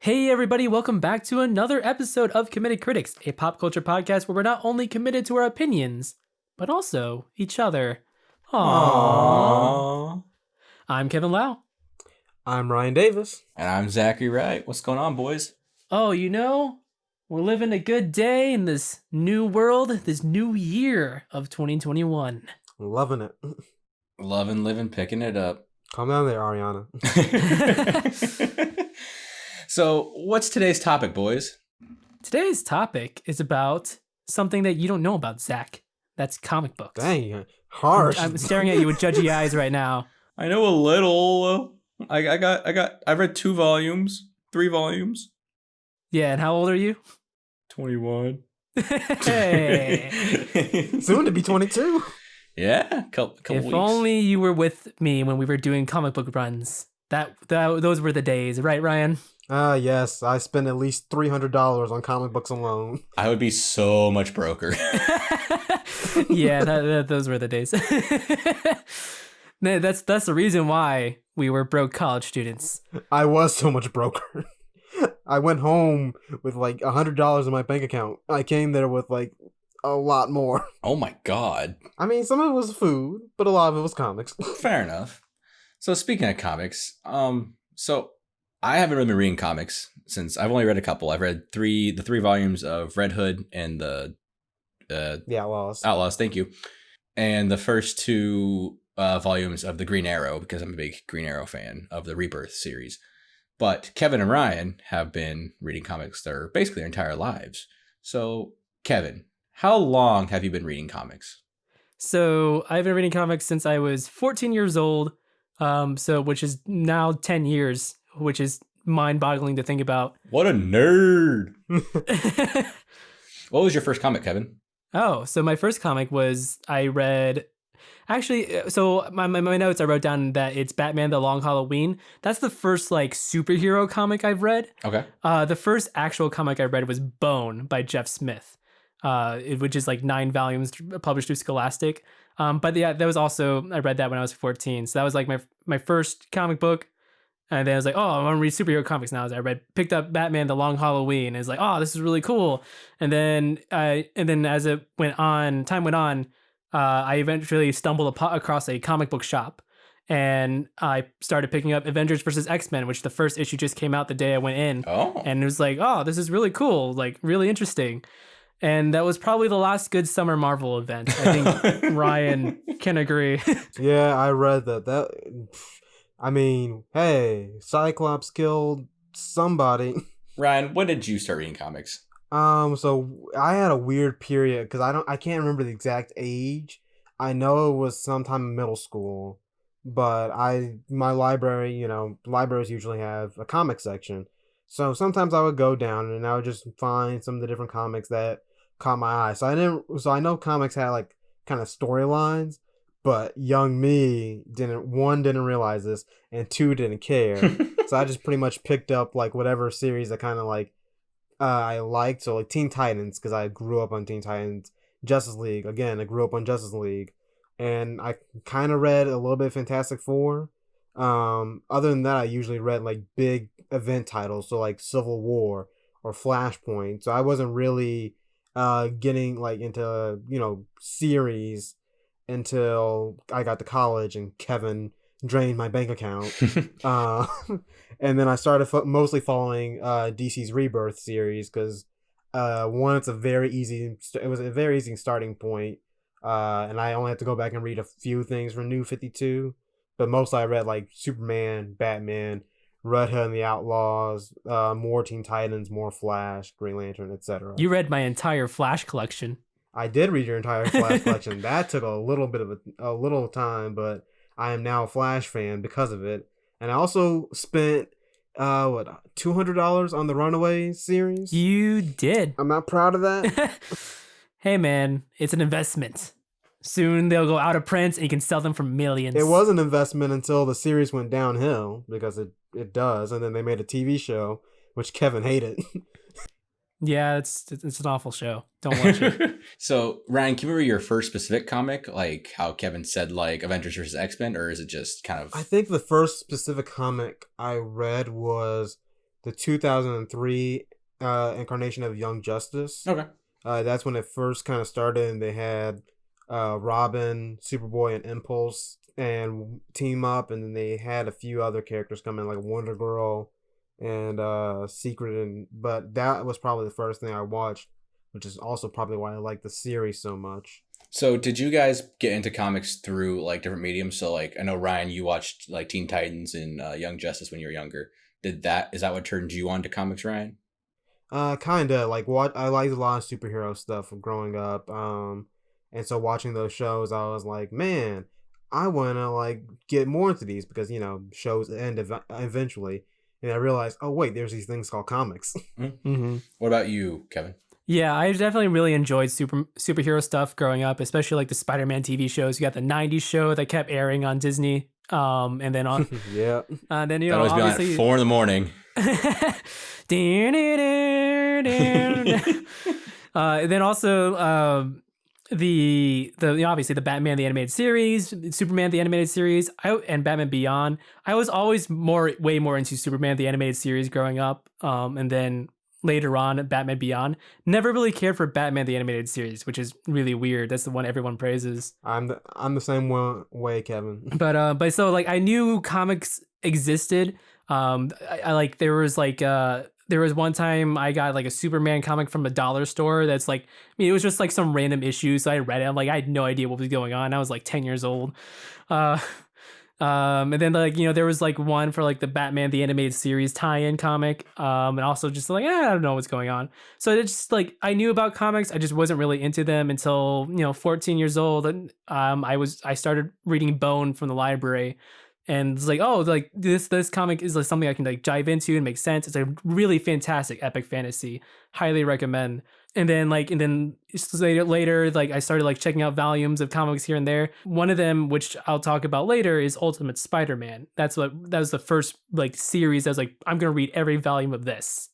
Hey everybody, welcome back to another episode of Committed Critics, a pop culture podcast where we're not only committed to our opinions, but also each other. Aww. I'm Kevin Lau. I'm Ryan Davis. And I'm Zachary Wright. What's going on, boys? Oh, we're living a good day in this new world, this new year of 2021. Loving it. Loving, living, picking it up. Calm down there, Ariana. So, what's today's topic, boys? Today's topic is about something that you don't know about, Zach. That's comic books. Dang, harsh. I'm staring at you with judgy eyes right now. I know a little. I read 3 volumes. Yeah, and how old are you? 21. Hey. Soon to be 22. Yeah, couple If weeks. only you were with me when we were doing comic book runs. Those were the days, right, Ryan? Yes, I spent at least $300 on comic books alone. I would be so much broker. Yeah, those were the days. That's the reason why we were broke college students. I was so much broker. I went home with like $100 in my bank account. I came there with like a lot more. Oh my god. I mean, some of it was food, but a lot of it was comics. Fair enough. So speaking of comics, so I haven't really been reading comics since I've only read a couple. I've read the 3 volumes of Red Hood and the Outlaws. Outlaws, thank you. And the first 2 volumes of the Green Arrow, because I'm a big Green Arrow fan of the Rebirth series. But Kevin and Ryan have been reading comics their basically their entire lives. So, Kevin, how long have you been reading comics? So I've been reading comics since I was 14 years old, which is now 10 years, which is mind-boggling to think about. What a nerd! What was your first comic, Kevin? Oh, so my first comic was I read... Actually, so my notes, I wrote down that it's Batman the Long Halloween. That's the first like superhero comic I've read. Okay. The first actual comic I read was Bone by Jeff Smith, which is like 9 volumes published through Scholastic. But yeah, that was also, I read that when I was 14. So that was like my first comic book. And then I was like, oh, I want to read superhero comics now. So I picked up Batman the Long Halloween. And it's like, oh, this is really cool. And then as it went on, time went on, I eventually stumbled across a comic book shop, and I started picking up Avengers vs. X-Men, which the first issue just came out the day I went in. Oh. And it was like, oh, this is really cool, like really interesting. And that was probably the last good summer Marvel event. I think Ryan can agree. Yeah, I read that. I mean, hey, Cyclops killed somebody. Ryan, when did you start reading comics? So I had a weird period because I can't remember the exact age. I know it was sometime in middle school, but my library, libraries usually have a comic section. So sometimes I would go down and I would just find some of the different comics that caught my eye. So I know comics had like kind of storylines, but young me didn't realize this, and 2 didn't care. So I just pretty much picked up like whatever series I kind of like I liked. So like Teen Titans, because I grew up on Teen Titans. Justice League, again, I grew up on Justice League. And I kind of read a little bit of Fantastic Four. Other than that, I usually read like big event titles, so like Civil War or Flashpoint. So I wasn't really getting like into series until I got to college and Kevin drained my bank account. And then I started mostly following DC's Rebirth series because one, it was a very easy starting point, and I only had to go back and read a few things from New 52, but mostly I read like Superman, Batman, Red Hood and the Outlaws, more Teen Titans, more Flash, Green Lantern, etc. You read my entire Flash collection. I did read your entire Flash collection. That took a little time, but I am now a Flash fan because of it. And I also spent $200 on the Runaways series. You did. I'm not proud of that. Hey man, it's an investment. Soon they'll go out of print and you can sell them for millions. It was an investment until the series went downhill, because it does, and then they made a TV show, which Kevin hated. Yeah, it's an awful show. Don't watch it. So, Ryan, can you remember your first specific comic? Like how Kevin said, like Avengers vs. X-Men, or is it just kind of... I think the first specific comic I read was the 2003 incarnation of Young Justice. Okay. That's when it first kind of started, and they had Robin, Superboy, and Impulse and team up, and then they had a few other characters come in like Wonder Girl and Secret, and but that was probably the first thing I watched, which is also probably why I like the series so much. So did you guys get into comics through like different mediums? So like I know Ryan, you watched like Teen Titans and Young Justice when you were younger. Is that what turned you on to comics, Ryan? Kinda like what I liked a lot of superhero stuff growing up. And so watching those shows, I was like, man, I want to like get more into these because shows end eventually. And I realized, oh wait, there's these things called comics. Mm-hmm. What about you, Kevin? Yeah, I definitely really enjoyed superhero stuff growing up, especially like the Spider-Man TV shows. You got the '90s show that kept airing on Disney, and then on Yeah. then That always be on at obviously 4 a.m. Then also the obviously the Batman the animated series, Superman the animated series, and Batman Beyond. I was always way more into Superman the animated series growing up, and then later on Batman Beyond. Never really cared for Batman the animated series, which is really weird. That's the one everyone praises. I'm the same way, Kevin. But so like I knew comics existed. I like there was one time I got like a Superman comic from a dollar store that's like, I mean, it was just like some random issue. So I read it. I'm like, I had no idea what was going on. I was like 10 years old. And then like, there was like one for like the Batman, the animated series tie-in comic. And also just like, I don't know what's going on. So it's just like, I knew about comics. I just wasn't really into them until, 14 years old. And I started reading Bone from the library. And it's like, oh, like this comic is like something I can like dive into and make sense. It's a really fantastic epic fantasy. Highly recommend. And then later, like I started like checking out volumes of comics here and there. One of them, which I'll talk about later, is Ultimate Spider-Man. That was the first like series. I was like, I'm gonna read every volume of this.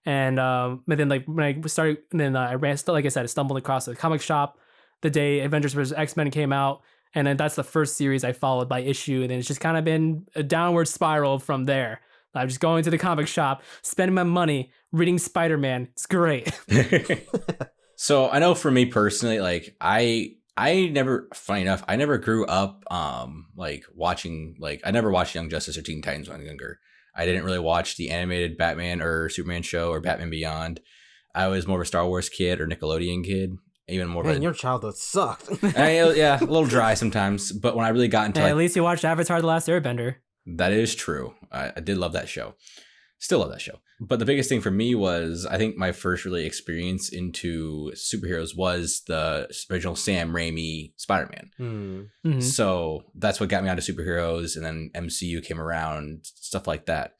And but then like when I started, and then I ran, like I said, I stumbled across a comic shop the day Avengers vs. X-Men came out. And then that's the first series I followed by issue. And then it's just kind of been a downward spiral from there. I'm just going to the comic shop, spending my money, reading Spider-Man. It's great. So I know for me personally, like I never, funny enough, I never grew up like watching, like I never watched Young Justice or Teen Titans when I was younger. I didn't really watch the animated Batman or Superman show or Batman Beyond. I was more of a Star Wars kid or Nickelodeon kid. Even more. Man, your childhood sucked. Yeah, a little dry sometimes. But when I really got into, at least you watched Avatar: The Last Airbender. That is true. I did love that show. Still love that show. But the biggest thing for me was, I think my first really experience into superheroes was the original Sam Raimi Spider-Man. Mm-hmm. So that's what got me onto superheroes, and then MCU came around, stuff like that.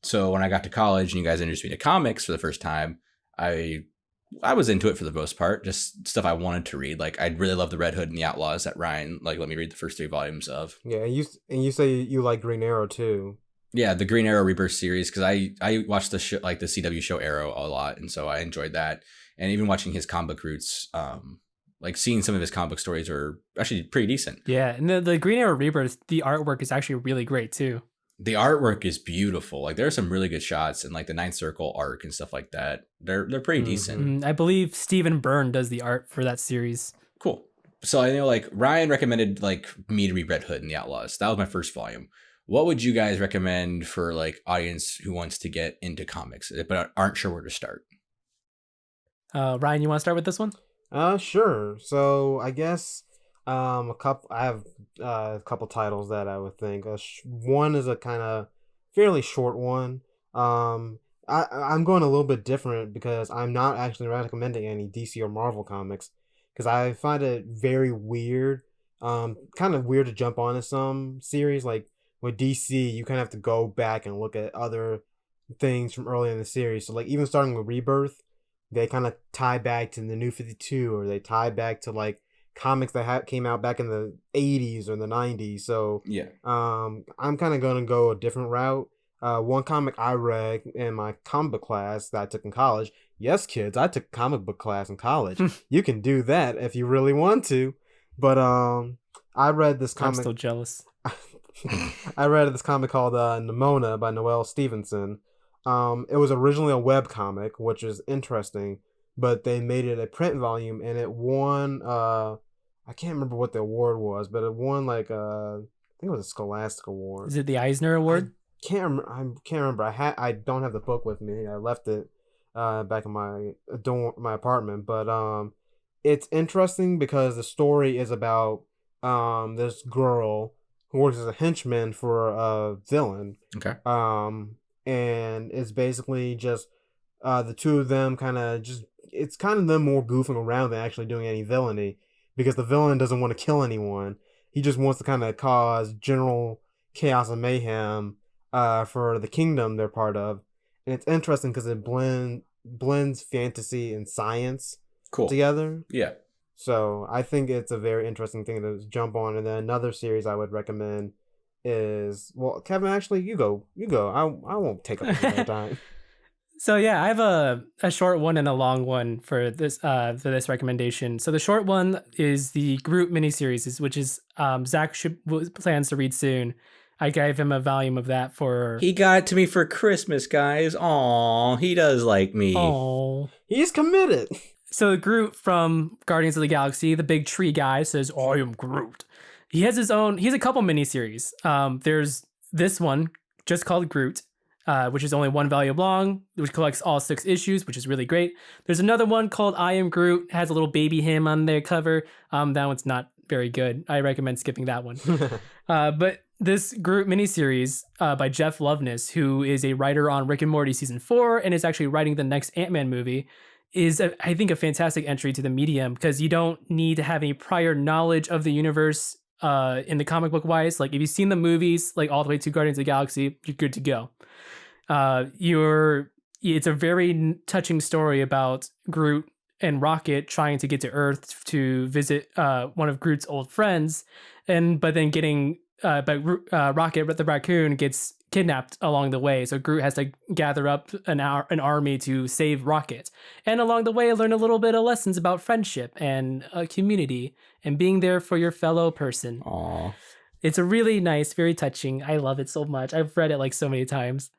So when I got to college and you guys introduced me to comics for the first time, I was into it for the most part, just stuff I wanted to read. Like I really love the Red Hood and the Outlaws that Ryan let me read the first 3 volumes of. Yeah, and you say you like Green Arrow too. Yeah, the Green Arrow Rebirth series, because I watched the show, like the CW show Arrow a lot, and so I enjoyed that. And even watching his comic book roots, like seeing some of his comic book stories are actually pretty decent. Yeah, and the Green Arrow Rebirth, the artwork is actually really great too. The artwork is beautiful. Like there are some really good shots and like the Ninth Circle arc and stuff like that. They're pretty decent. I believe Stephen Byrne does the art for that series. Cool. So I know like Ryan recommended like me to read Red Hood and the Outlaws. That was my first volume. What would you guys recommend for like audience who wants to get into comics but aren't sure where to start? Ryan, you want to start with this one? Sure. So I guess I have a couple titles that I would think. One is a kind of fairly short one. I'm going a little bit different because I'm not actually recommending any DC or Marvel comics because I find it very weird. Kind of weird to jump onto some series. Like with DC, you kind of have to go back and look at other things from early in the series. So like even starting with Rebirth, they kind of tie back to the New 52, or they tie back to like comics that came out back in the 80s or the 90s. So yeah, I'm kind of going to go a different route. One comic I read in my comic book class that I took in college. Yes, kids, I took a comic book class in college. You can do that if you really want to. But I read this comic. I'm still jealous. I read this comic called Nimona by Noelle Stevenson. It was originally a web comic, which is interesting, but they made it a print volume, and it won. I can't remember what the award was, but it won like I think it was a Scholastic Award. Is it the Eisner Award? I can't remember. I don't have the book with me. I left it back in my apartment. But it's interesting because the story is about this girl who works as a henchman for a villain. Okay. And it's basically just the two of them kind of just. It's kind of them more goofing around than actually doing any villainy, because the villain doesn't want to kill anyone. He just wants to kind of cause general chaos and mayhem for the kingdom they're part of. And it's interesting because it blends fantasy and science together. Yeah. So I think it's a very interesting thing to jump on. And then another series I would recommend is, well, Kevin, actually, you go. I won't take up your time. So yeah, I have a short one and a long one for this recommendation. So the short one is the Groot miniseries, which is Zach plans to read soon. I gave him a volume of that for. He got it to me for Christmas, guys. Aw, he does like me. Oh, he's committed. So Groot from Guardians of the Galaxy, the big tree guy, says, "I am Groot." He has a couple miniseries. There's this one just called Groot. Which is only one volume long, which collects all 6 issues, which is really great. There's another one called I Am Groot, has a little baby him on their cover. That one's not very good. I recommend skipping that one. But this Groot miniseries by Jeff Loveness, who is a writer on Rick and Morty season 4 and is actually writing the next Ant-Man movie, is I think a fantastic entry to the medium, because you don't need to have any prior knowledge of the universe in the comic book wise. Like if you've seen the movies, like all the way to Guardians of the Galaxy, you're good to go. It's a very touching story about Groot and Rocket trying to get to Earth to visit one of Groot's old friends, but then Rocket the raccoon gets kidnapped along the way, so Groot has to gather up an army to save Rocket, and along the way learn a little bit of lessons about friendship and community and being there for your fellow person. Aww. It's a really nice, very touching. I love it so much. I've read it like so many times.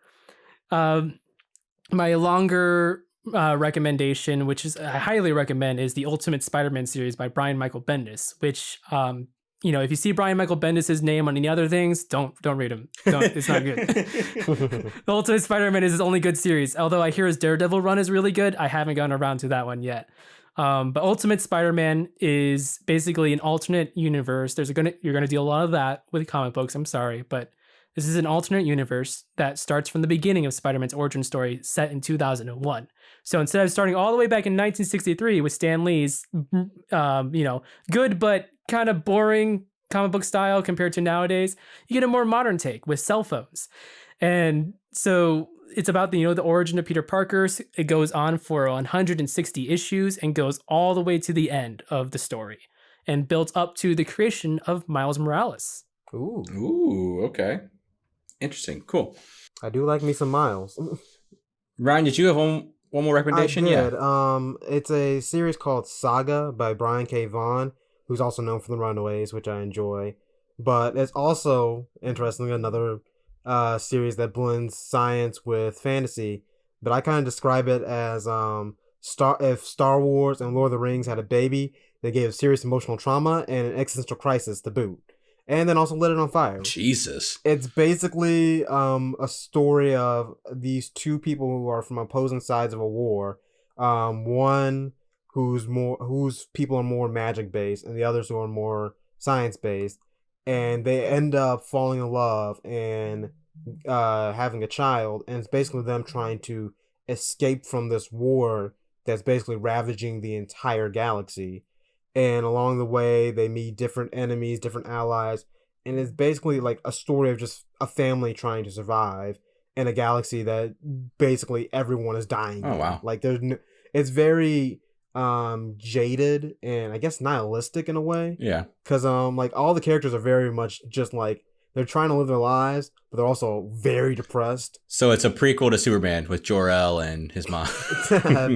My longer recommendation, which is I highly recommend, is the Ultimate Spider-Man series by Brian Michael Bendis, which if you see Brian Michael Bendis' name on any other things, don't read him. It's not good. The Ultimate Spider-Man is his only good series. Although I hear his Daredevil run is really good, I haven't gotten around to that one yet. But Ultimate Spider-Man is basically an alternate universe. You're gonna deal a lot of that with comic books. I'm sorry, but this is an alternate universe that starts from the beginning of Spider-Man's origin story, set in 2001. So instead of starting all the way back in 1963 with Stan Lee's, good but kind of boring comic book style compared to nowadays, you get a more modern take with cell phones. And so it's about the origin of Peter Parker. It goes on for 160 issues and goes all the way to the end of the story and builds up to the creation of Miles Morales. Ooh, okay. Interesting. Cool. I do like me some Miles. Ryan, did you have one more recommendation? I did. Yeah. It's a series called Saga by Brian K. Vaughan, who's also known for The Runaways, which I enjoy. But it's also, interestingly, another series that blends science with fantasy. But I kind of describe it as if Star Wars and Lord of the Rings had a baby, they gave serious emotional trauma and an existential crisis to boot. And then also lit it on fire. Jesus. It's basically a story of these two people who are from opposing sides of a war. One whose people are more magic based, and the others who are more science based. And they end up falling in love and having a child. And it's basically them trying to escape from this war that's basically ravaging the entire galaxy. And along the way, they meet different enemies, different allies. And it's basically like a story of just a family trying to survive in a galaxy that basically everyone is dying. Oh, wow. Like it's very jaded and I guess nihilistic in a way. Yeah. Because like all the characters are very much just like they're trying to live their lives, but they're also very depressed. So it's a prequel to Superman with Jor-El and his mom.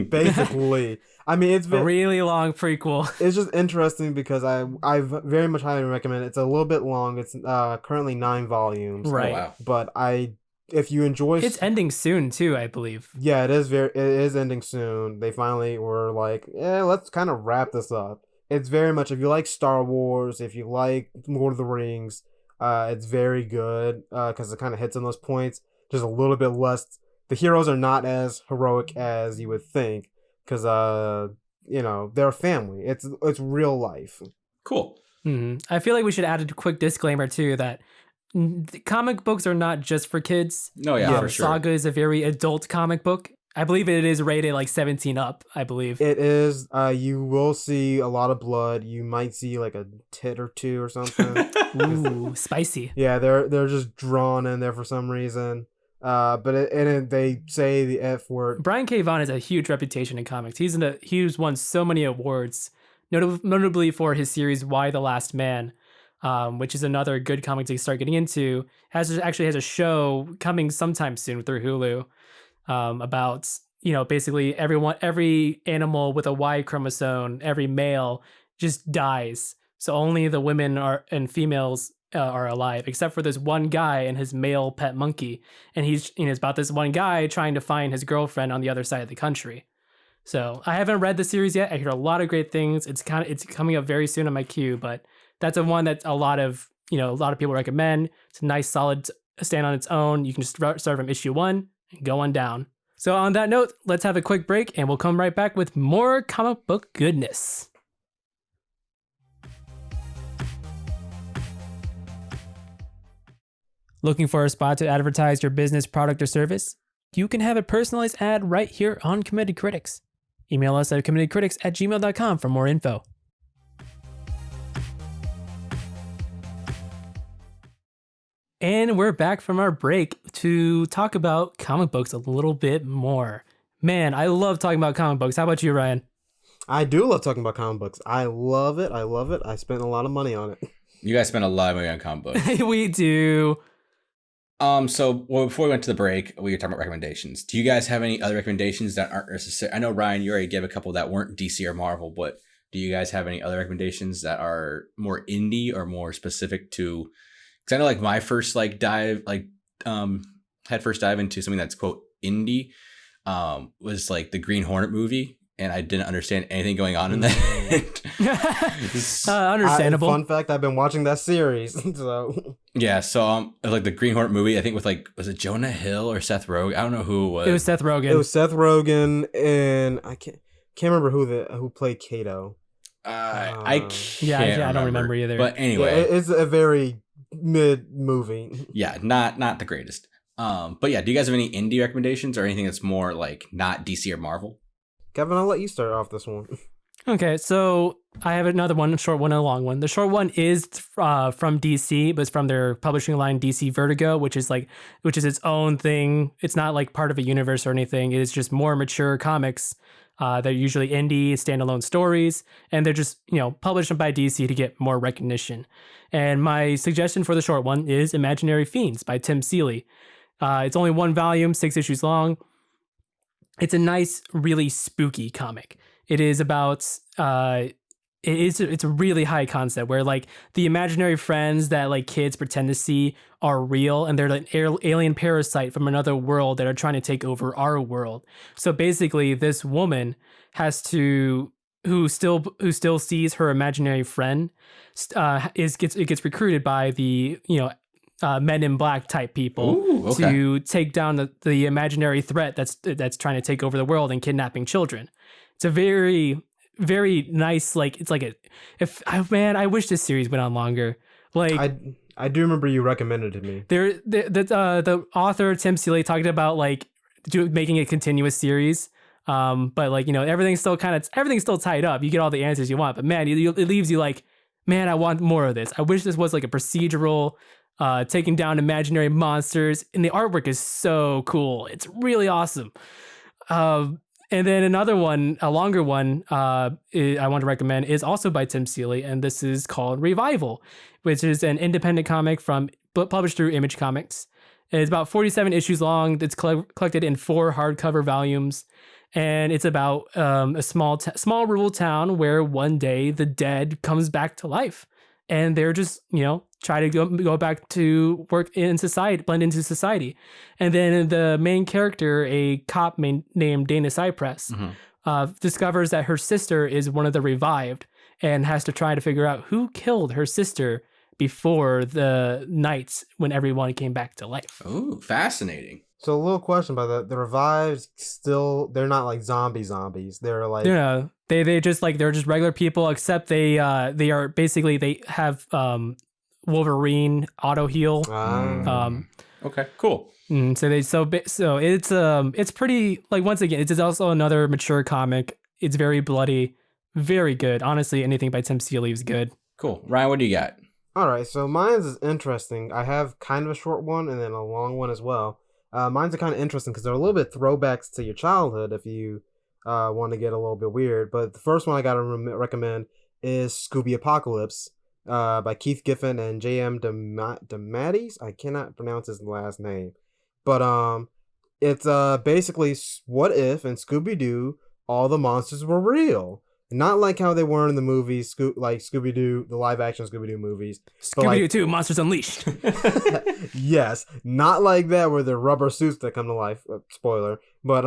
Basically. I mean, it's a really long prequel. It's just interesting because I very much highly recommend it. It's a little bit long. It's currently 9 volumes. Right. Oh, wow. But I if you enjoy, It's ending soon too, I believe. yeah, it is ending soon. They finally were like, yeah, let's kind of wrap this up. It's very much, if you like Star Wars, if you like Lord of the Rings, it's very good because it kind of hits on those points. Just a little bit less. The heroes are not as heroic as you would think because they're a family. It's real life. Cool. I feel like we should add a quick disclaimer too that comic books are not just for kids. No, yeah, for sure. Saga is a very adult comic book. I believe it is rated like 17 up, I believe. It is. You will see a lot of blood. You might see like a tit or two or something. Ooh, spicy. Yeah, they're just drawn in there for some reason. But they say the F word. Brian K. Vaughan has a huge reputation in comics. He's won so many awards, notably for his series Why the Last Man, which is another good comic to start getting into. Actually has a show coming sometime soon through Hulu. About basically every animal with a Y chromosome, every male just dies. So only the women and females are alive, except for this one guy and his male pet monkey. And it's about this one guy trying to find his girlfriend on the other side of the country. So I haven't read the series yet. I hear a lot of great things. It's coming up very soon on my queue, but that's a one that a lot of people recommend. It's a nice, solid stand on its own. You can just start from issue 1. Go on down. So on that note, let's have a quick break and we'll come right back with more comic book goodness. Looking for a spot to advertise your business, product, or service? You can have a personalized ad right here on Committed Critics. Email us at committedcritics@gmail.com for more info. And we're back from our break to talk about comic books a little bit more. Man, I love talking about comic books. How about you, Ryan? I do love talking about comic books. I love it. I spent a lot of money on it. You guys spent a lot of money on comic books. We do. Before we went to the break, we were talking about recommendations. Do you guys have any other recommendations that aren't necessary? I know, Ryan, you already gave a couple that weren't DC or Marvel, but do you guys have any other recommendations that are more indie or more specific to... Because I know, like, my first headfirst dive into something that's quote indie was like the Green Hornet movie, and I didn't understand anything going on in that. Understandable. Fun fact: I've been watching that series, so yeah. So like the Green Hornet movie, I think with was it Jonah Hill or Seth Rogen? I don't know who it was. It was Seth Rogen. It was Seth Rogen, and I can't remember who played Kato. I can't. I don't remember either. But anyway, it's a very mid movie. Yeah, not the greatest. But yeah, do you guys have any indie recommendations or anything that's more like not DC or Marvel? Kevin, I'll let you start off this one. Okay, so I have another one, a short one and a long one. The short one is from DC, but it's from their publishing line DC Vertigo, which is its own thing. It's not like part of a universe or anything. It is just more mature comics. They're usually indie, standalone stories, and they're just, published by DC to get more recognition. And my suggestion for the short one is Imaginary Fiends by Tim Seeley. It's only 1 volume, 6 issues long. It's a nice, really spooky comic. It is about, it's a really high concept where like the imaginary friends that like kids pretend to see are real, and they're like alien parasite from another world that are trying to take over our world. So basically this woman who still sees her imaginary friend gets recruited by the Men in Black type people to take down the imaginary threat that's trying to take over the world and kidnapping children. It's a very, very nice, I wish this series went on longer. Like I do remember you recommended it to me. The author Tim Seeley talked about making a continuous series. But everything's still tied up. You get all the answers you want, but man, it leaves you like, man, I want more of this. I wish this was like a procedural, taking down imaginary monsters, and the artwork is so cool. It's really awesome. And then another one, a longer one, I want to recommend is also by Tim Seeley, and this is called Revival, which is an independent comic published through Image Comics. It's about 47 issues long. It's collected in 4 hardcover volumes. And it's about a small rural town where one day the dead comes back to life. and they're just, try to go back to work in society, blend into society. And then the main character, a cop named Dana Cypress, discovers that her sister is one of the revived and has to try to figure out who killed her sister before the nights when everyone came back to life. Oh, fascinating. So a little question about that. The revives they're not like zombies. They're like they're just regular people, except they are basically, they have Wolverine auto heal. Okay, cool. So it's pretty, like, once again, it's also another mature comic. It's very bloody, very good. Honestly, anything by Tim Seeley is good. Cool. Ryan, what do you got? All right, so mine's is interesting. I have kind of a short one and then a long one as well. Mine's are kind of interesting because they're a little bit throwbacks to your childhood if you want to get a little bit weird. But the first one I got to recommend is Scooby Apocalypse by Keith Giffen and J.M. DeMatteis. I cannot pronounce his last name. But it's basically what if in Scooby-Doo all the monsters were real. Not like how they were in the movies, like Scooby-Doo, the live-action Scooby-Doo movies. Scooby-Doo 2, Monsters Unleashed. Yes, not like that where they're rubber suits that come to life. Spoiler. But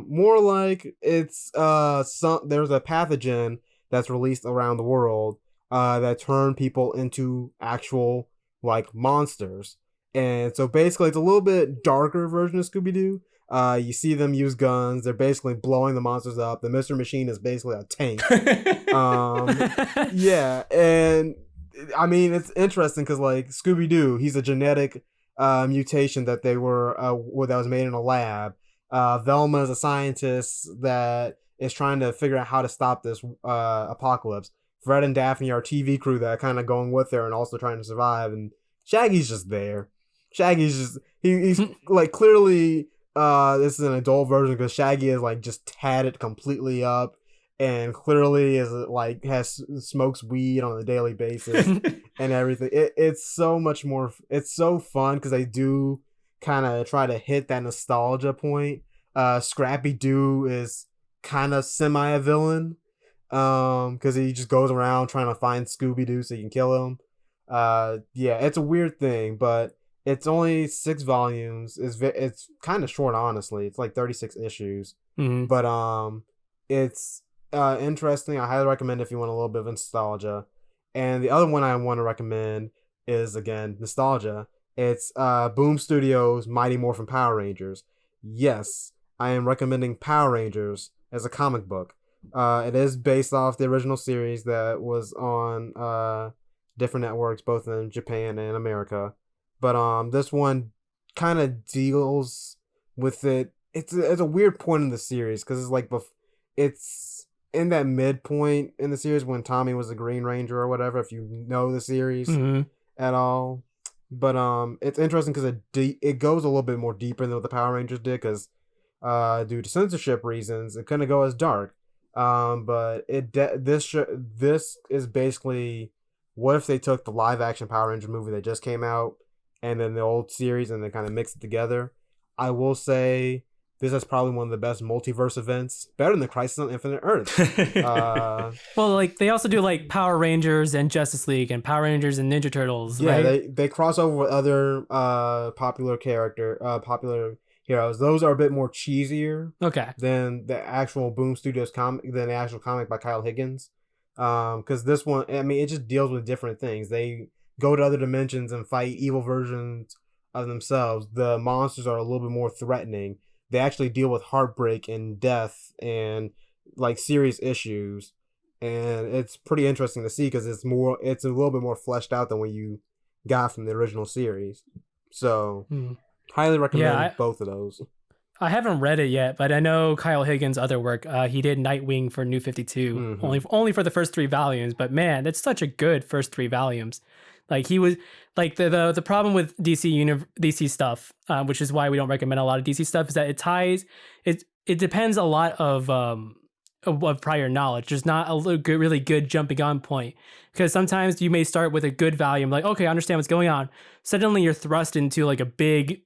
more like it's there's a pathogen that's released around the world that turn people into actual like monsters. And so basically it's a little bit darker version of Scooby-Doo. You see them use guns. They're basically blowing the monsters up. The Mr. Machine is basically a tank. Yeah, and I mean it's interesting because like Scooby-Doo, he's a genetic mutation that that was made in a lab. Velma is a scientist that is trying to figure out how to stop this apocalypse. Fred and Daphne are TV crew that are kind of going with her and also trying to survive. And Shaggy's just there. Shaggy's just he's like clearly. This is an adult version because Shaggy is like just tatted completely up and clearly is like smokes weed on a daily basis and everything. It's so much more. It's so fun because they do kind of try to hit that nostalgia point. Scrappy Doo is kind of semi a villain because he just goes around trying to find Scooby Doo so he can kill him. Yeah, it's a weird thing, but. It's only 6 volumes. It's kind of short, honestly. It's like 36 issues. Mm-hmm. But it's interesting. I highly recommend if you want a little bit of nostalgia. And the other one I want to recommend is, again, nostalgia. It's Boom Studios' Mighty Morphin Power Rangers. Yes, I am recommending Power Rangers as a comic book. It is based off the original series that was on different networks, both in Japan and America. But this one kind of deals with it. It's a weird point in the series because it's like it's in that midpoint in the series when Tommy was a Green Ranger or whatever. If you know the series at all, but it's interesting because it goes a little bit more deeper than what the Power Rangers did because due to censorship reasons it couldn't go as dark. But this is basically what if they took the live action Power Ranger movie that just came out. And then the old series, and they kind of mix it together. I will say this is probably one of the best multiverse events, better than the Crisis on Infinite Earths. Well, like they also do like Power Rangers and Justice League and Power Rangers and Ninja Turtles. Yeah, right? they cross over with other popular heroes. Those are a bit more cheesier. Okay. Than the actual Boom Studios comic, than the actual comic by Kyle Higgins. Because this one, I mean, it just deals with different things. They go to other dimensions and fight evil versions of themselves. The monsters are a little bit more threatening. They actually deal with heartbreak and death and like serious issues, and it's pretty interesting to see because it's a little bit more fleshed out than what you got from the original series. So highly recommend both of those. I haven't read it yet, but I know Kyle Higgins' other work. He did Nightwing for New 52, only for the first 3 volumes. But man, that's such a good first 3 volumes. Like he was like the problem with DC stuff, which is why we don't recommend a lot of DC stuff, is that it depends a lot of prior knowledge. There's not a really good jumping on point because sometimes you may start with a good volume, like okay, I understand what's going on. Suddenly you're thrust into like a big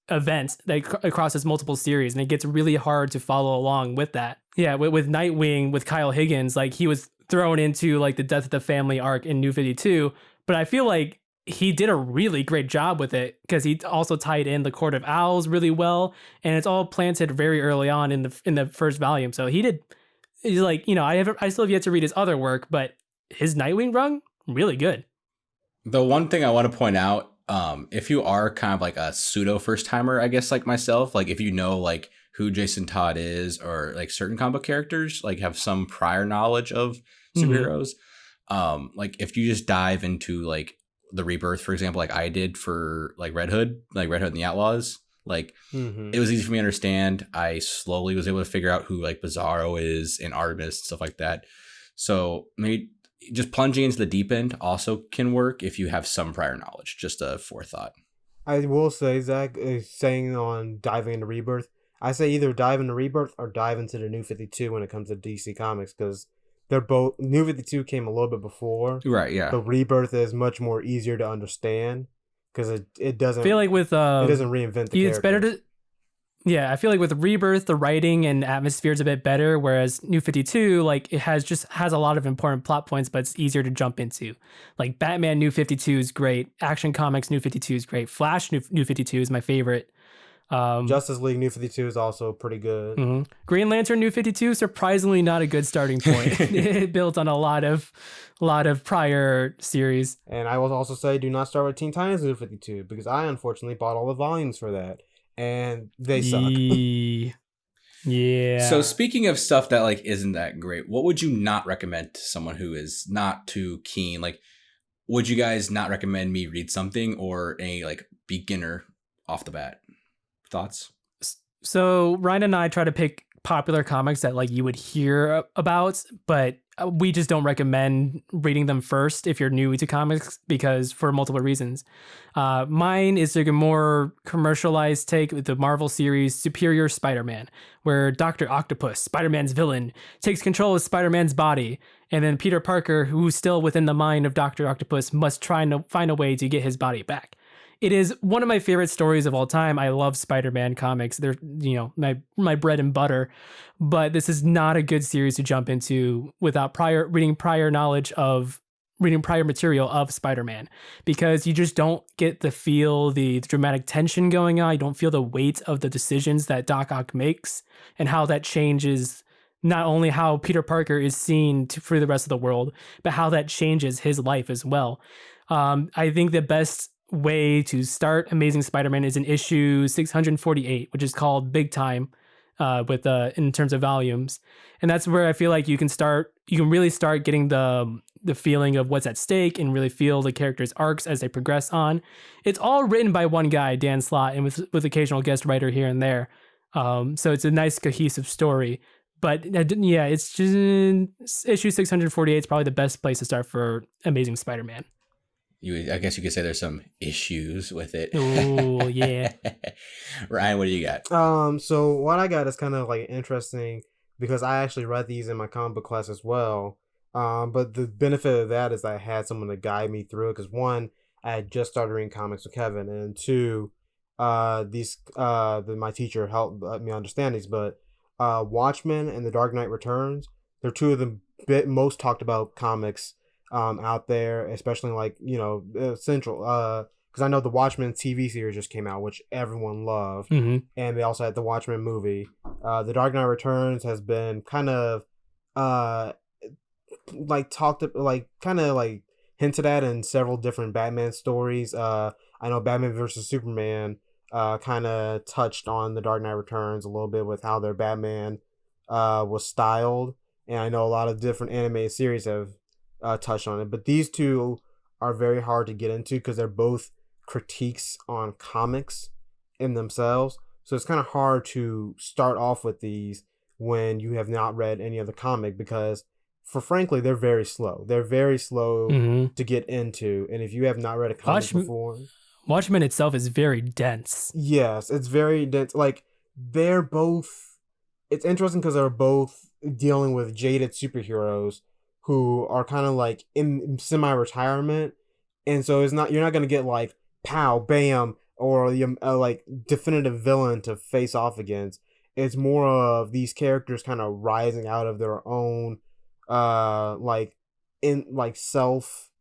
event that crosses multiple series, and it gets really hard to follow along with that. Yeah, with Nightwing with Kyle Higgins, like he was thrown into like the death of the family arc in New 52, but I feel like he did a really great job with it because he also tied in the Court of Owls really well, and it's all planted very early on in the first volume. So he's like, I still have yet to read his other work, but his Nightwing run really good. The one thing I want to point out, if you are kind of like a pseudo first timer, I guess like myself, like if you know like who Jason Todd is or like certain comic book characters, like have some prior knowledge of superheroes, like if you just dive into like the Rebirth, for example, like I did for like Red Hood and the Outlaws, like it was easy for me to understand. I slowly was able to figure out who like Bizarro is and Artemis, stuff like that. So maybe just plunging into the deep end also can work if you have some prior knowledge. Just a forethought. I will say, Zach, saying on diving into Rebirth, I say either dive into Rebirth or dive into the New 52 when it comes to DC Comics, because they're both, New 52 came a little bit before. Right, yeah. But Rebirth is much more easier to understand because it doesn't, I feel like with it doesn't reinvent the it's characters. better to, yeah, I feel like with Rebirth, the writing and atmosphere is a bit better, whereas New 52, like it has a lot of important plot points, but it's easier to jump into. Like Batman New 52 is great, Action Comics New 52 is great, Flash New 52 is my favorite. Justice League New 52 is also pretty good. Green Lantern New 52, surprisingly not a good starting point. It built on a lot of prior series. And I will also say do not start with Teen Titans New 52 because I unfortunately bought all the volumes for that. And they suck. Yeah. So speaking of stuff that like isn't that great, what would you not recommend to someone who is not too keen? Like, would you guys not recommend me read something or any like beginner off the bat? Thoughts? So Ryan and I try to pick popular comics that like you would hear about, but we just don't recommend reading them first if you're new to comics because for multiple reasons. Mine is like a more commercialized take with the Marvel series Superior Spider-Man, where Dr. Octopus, Spider-Man's villain, takes control of Spider-Man's body, and then Peter Parker, who's still within the mind of Dr. Octopus, must try and find a way to get his body back. It is one of my favorite stories of all time. I love Spider-Man comics. They're, my bread and butter. But this is not a good series to jump into without reading prior material of Spider-Man, because you just don't get the dramatic tension going on. You don't feel the weight of the decisions that Doc Ock makes and how that changes not only how Peter Parker is seen for the rest of the world, but how that changes his life as well. I think the best way to start Amazing Spider-Man is in issue 648, which is called Big Time, in terms of volumes, and that's where I feel like you can really start getting the feeling of what's at stake and really feel the characters' arcs as they progress on. It's all written by one guy, Dan Slott, and with occasional guest writer here and there. So it's a nice cohesive story. But yeah, it's just issue 648 is probably the best place to start for Amazing Spider-Man. I guess you could say there's some issues with it. Oh, yeah. Ryan, what do you got? So what I got is kind of like interesting because I actually read these in my comic book class as well. But the benefit of that is that I had someone to guide me through it because one, I had just started reading comics with Kevin, and two, my teacher helped me understand these. But Watchmen and The Dark Knight Returns, they're two of the most talked about comics out there, especially like Central, because I know the Watchmen TV series just came out, which everyone loved, and they also had the Watchmen movie. The Dark Knight Returns has been kind of hinted at in several different Batman stories. I know Batman versus Superman kind of touched on the Dark Knight Returns a little bit with how their Batman was styled, and I know a lot of different animated series have touched on it, but these two are very hard to get into because they're both critiques on comics in themselves. So it's kind of hard to start off with these when you have not read any other comic because, frankly, they're very slow. They're very slow to get into, and if you have not read a comic before, Watchmen itself is very dense. Yes, it's very dense. Like they're both. It's interesting because they're both dealing with jaded superheroes who are kind of like in semi-retirement, and so you're not gonna get like pow bam or like definitive villain to face off against. It's more of these characters kind of rising out of their own like in like self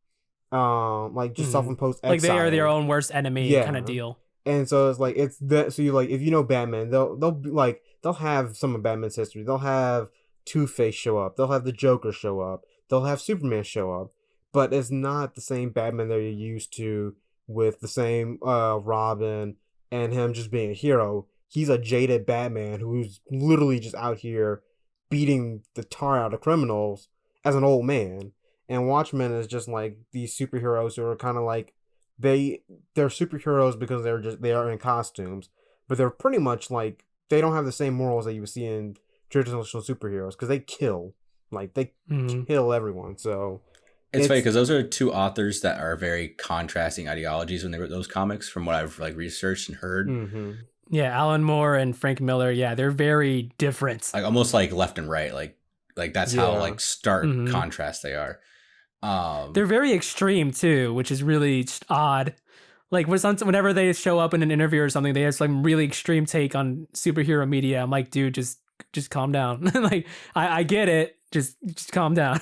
like just Mhm. self-imposed Like they are their exile. own worst enemy kind of Yeah. deal. And so it's like it's that. So you like if you know Batman, they'll be like they'll have some of Batman's history. They'll have Two-Face show up. They'll have the Joker show up. They'll have Superman show up. But it's not the same Batman that you're used to with the same Robin and him just being a hero. He's a jaded Batman who's literally just out here beating the tar out of criminals as an old man. And Watchmen is just like these superheroes who are kind of like they they're superheroes because they are in costumes, but they're pretty much like they don't have the same morals that you would see in traditional superheroes because they kill, like they kill everyone. So it's funny because those are two authors that are very contrasting ideologies when they wrote those comics, from what I've like researched and heard. Mm-hmm. Yeah, Alan Moore and Frank Miller. Yeah, they're very different. Like almost like left and right. Like that's how like stark contrast they are. They're very extreme too, which is really odd. Like whenever they show up in an interview or something, they have some really extreme take on superhero media. I'm like, dude, just calm down. Like I get it, just calm down.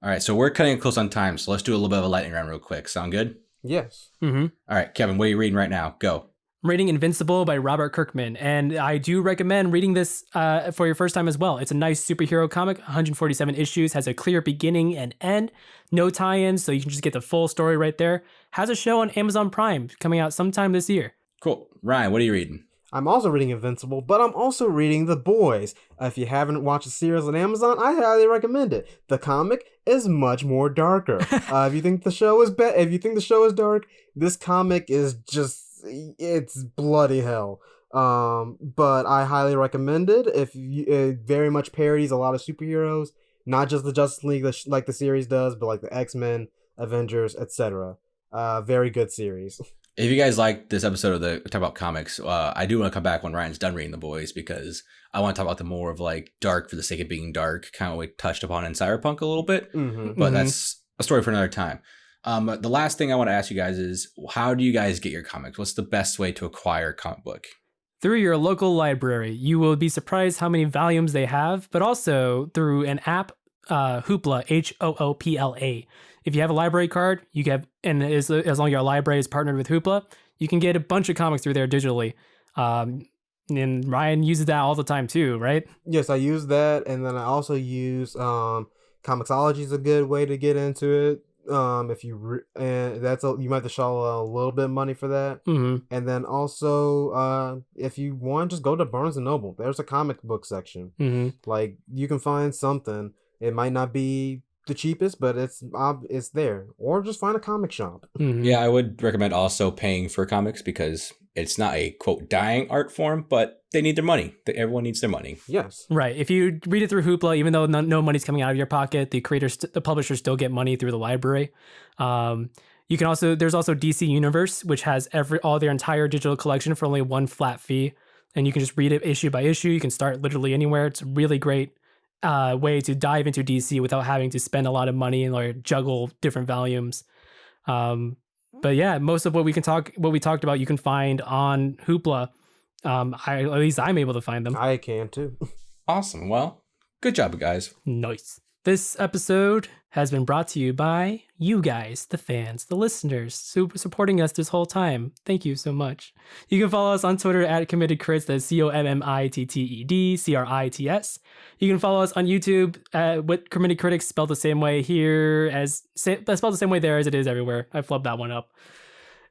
All right, so we're cutting it close on time, so let's do a little bit of a lightning round real quick. Sound good? Yes. Mm-hmm. All right, Kevin, what are you reading right now? Go. I'm reading Invincible by Robert Kirkman, and I do recommend reading this for your first time as well. It's a nice superhero comic, 147 issues, has a clear beginning and end, no tie-ins, so you can just get the full story right there. Has a show on Amazon Prime coming out sometime this year. Cool. Ryan, what are you reading? I'm also reading Invincible, but I'm also reading The Boys. If you haven't watched the series on Amazon, I highly recommend it. The comic is much more darker. If you think the show is if you think the show is dark, this comic is just it's bloody hell. But I highly recommend it. It very much parodies a lot of superheroes, not just the Justice League like the series does, but like the X-Men, Avengers, etc. Very good series. If you guys like this episode of the Talk About Comics, I do want to come back when Ryan's done reading The Boys, because I want to talk about the more of like dark for the sake of being dark, kind of like touched upon in Cyberpunk a little bit, but that's a story for another time. The last thing I want to ask you guys is, how do you guys get your comics? What's the best way to acquire a comic book? Through your local library. You will be surprised how many volumes they have, but also through an app, Hoopla, Hoopla. If you have a library card, you get, and as long as your library is partnered with Hoopla, you can get a bunch of comics through there digitally. And Ryan uses that all the time too, right? Yes, I use that, and then I also use Comixology is a good way to get into it. If you and you might have to shell a little bit of money for that. And then also if you want, just go to Barnes and Noble. There's a comic book section. Like you can find something. It might not be the cheapest, but it's there. Or just find a comic shop. Yeah, I would recommend also paying for comics, because it's not a quote dying art form, but they need their money. Everyone needs their money. Yes. Right. If you read it through Hoopla, even though no money's coming out of your pocket, the publishers still get money through the library. You can also, there's also DC Universe, which has all their entire digital collection for only one flat fee. And you can just read it issue by issue. You can start literally anywhere. It's a really great way to dive into DC without having to spend a lot of money and like juggle different volumes. But yeah, most of what we talked about, you can find on Hoopla. At least I'm able to find them. I can too. Awesome. Well, good job, guys. Nice. This episode has been brought to you by you guys, the fans, the listeners, supporting us this whole time. Thank you so much. You can follow us on Twitter at Committed Crits, that's COMMITTED CRITS. You can follow us on YouTube with Committed Critics, spelled the same way here spelled the same way there as it is everywhere. I flubbed that one up.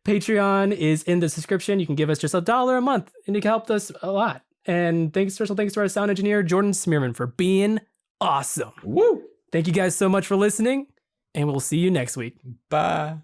Patreon is in the description. You can give us just $1 a month, and it helped us a lot. And special thanks to our sound engineer, Jordan Smearman, for being awesome. Woo! Thank you guys so much for listening, and we'll see you next week. Bye.